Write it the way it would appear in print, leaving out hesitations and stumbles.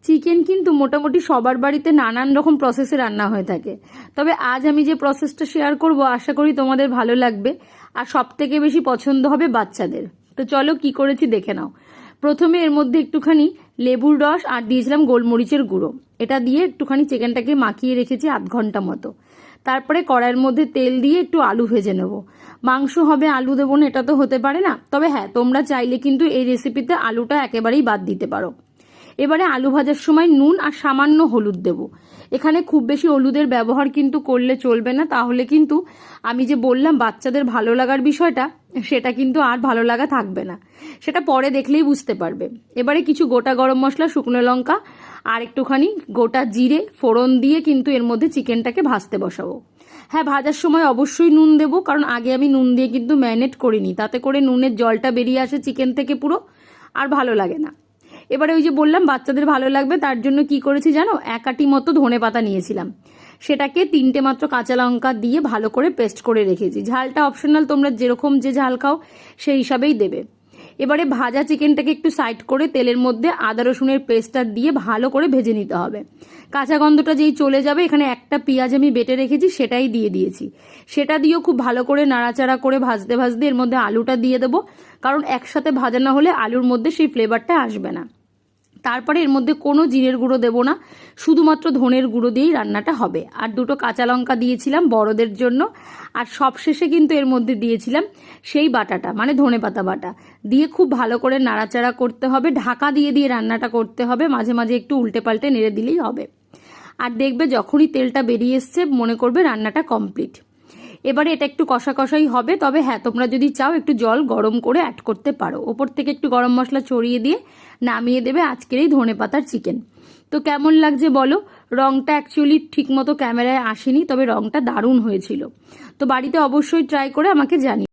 Chicken কিন্তু মোটামুটি সবার বাড়িতে নানান রকম প্রসেসে রান্না হয়ে থাকে, তবে আজ আমি যে প্রসেসটা শেয়ার করব আশা করি তোমাদের ভালো লাগবে আর সবথেকে বেশি পছন্দ হবে বাচ্চাদের। তো চলো কি করেছি দেখে নাও। প্রথমে এর মধ্যে একটুখানি লেবুর রস আর দিয়েছিলাম গোলমরিচের গুঁড়ো, এটা দিয়ে একটুখানি চিকেনটাকে মাখিয়ে রেখেছি আধ ঘন্টা মতো। তারপরে কড়াইয়ের মধ্যে তেল দিয়ে একটু আলু ভেজে নেব। মাংস হবে আলু দেবো না এটা তো হতে পারে না, তবে হ্যাঁ তোমরা চাইলে কিন্তু এই রেসিপিতে আলুটা একেবারেই বাদ দিতে পারো। এবারে আলু ভাজার সময় নুন আর সামান্য হলুদ দেব। এখানে খুব বেশি হলুদের ব্যবহার কিন্তু করলে চলবে না, তাহলে কিন্তু আমি যে বললাম বাচ্চাদের ভালো লাগার বিষয়টা সেটা কিন্তু আর ভালো লাগা থাকবে না, সেটা পরে দেখলেই বুঝতে পারবে। এবারে কিছু গোটা গরম মশলা, শুকনো লঙ্কা আর একটুখানি গোটা জিরে ফোড়ন দিয়ে কিন্তু এর মধ্যে চিকেনটাকে ভাজতে বসাবো। হ্যাঁ, ভাজার সময় অবশ্যই নুন দেবো, কারণ আগে আমি নুন দিয়ে কিন্তু ম্যারিনেট করিনি, তাতে করে নুনের জলটা বেরিয়ে আসে চিকেন থেকে পুরো, আর ভালো লাগে না। এবারে ওই যে বললাম বাচ্চাদের ভালো লাগবে তার জন্য কি করেছি জানো, 1 আঁটি মতো ধনে পাতা নিয়েছিলাম, সেটাকে 3টে মাত্র কাঁচা লঙ্কা দিয়ে ভালো করে পেস্ট করে রেখেছি। ঝালটা অপশনাল, তোমরা যেরকম যে ঝাল খাও সেই হিসাবেই দেবে। এবারে ভাজা চিকেনটাকে একটু সাইড করে তেলের মধ্যে আদা রসুনের পেস্টটা দিয়ে ভালো করে ভেজে নিতে হবে। কাঁচা গন্ধটা যেই চলে যাবে, এখানে একটা পেঁয়াজ আমি বেটে রেখেছি সেটাই দিয়ে দিয়েছি। সেটা দিয়েও খুব ভালো করে নাড়াচাড়া করে ভাজতে ভাজতে এর মধ্যে আলুটা দিয়ে দেবো, কারণ একসাথে ভাজা না হলে আলুর মধ্যে সেই ফ্লেভারটা আসবে না। তারপরে এর মধ্যে কোনো জিরের গুঁড়ো দেবো না, শুধুমাত্র ধনের গুঁড়ো দিয়েই রান্নাটা হবে। আর 2টো কাঁচা লঙ্কা দিয়েছিলাম বড়দের জন্য। আর সবশেষে কিন্তু এর মধ্যে দিয়েছিলাম সেই বাটাটা, মানে ধনেপাতা বাটা দিয়ে খুব ভালো করে নাড়াচাড়া করতে হবে। ঢাকা দিয়ে দিয়ে রান্নাটা করতে হবে, মাঝে মাঝে একটু উল্টে পাল্টে নেড়ে দিলেই হবে। আর দেখবে যখনই তেলটা বেরিয়ে এসছে মনে করবে রান্নাটা কমপ্লিট। এবারে এটা একটু কষা কষাই হবে, তবে হ্যাঁ তোমরা যদি চাও একটু জল গরম করে অ্যাড করতে পারো। ওপর থেকে একটু গরম মশলা ছড়িয়ে দিয়ে নামিয়ে দেবে আজকের এই ধনেপাতার চিকেন। তো কেমন লাগছে বলো? রংটা অ্যাকচুয়ালি ঠিক মতো ক্যামেরায় আসেনি, তবে রংটা দারুণ হয়েছিল। তো বাড়িতে অবশ্যই ট্রাই করে আমাকে জানিও।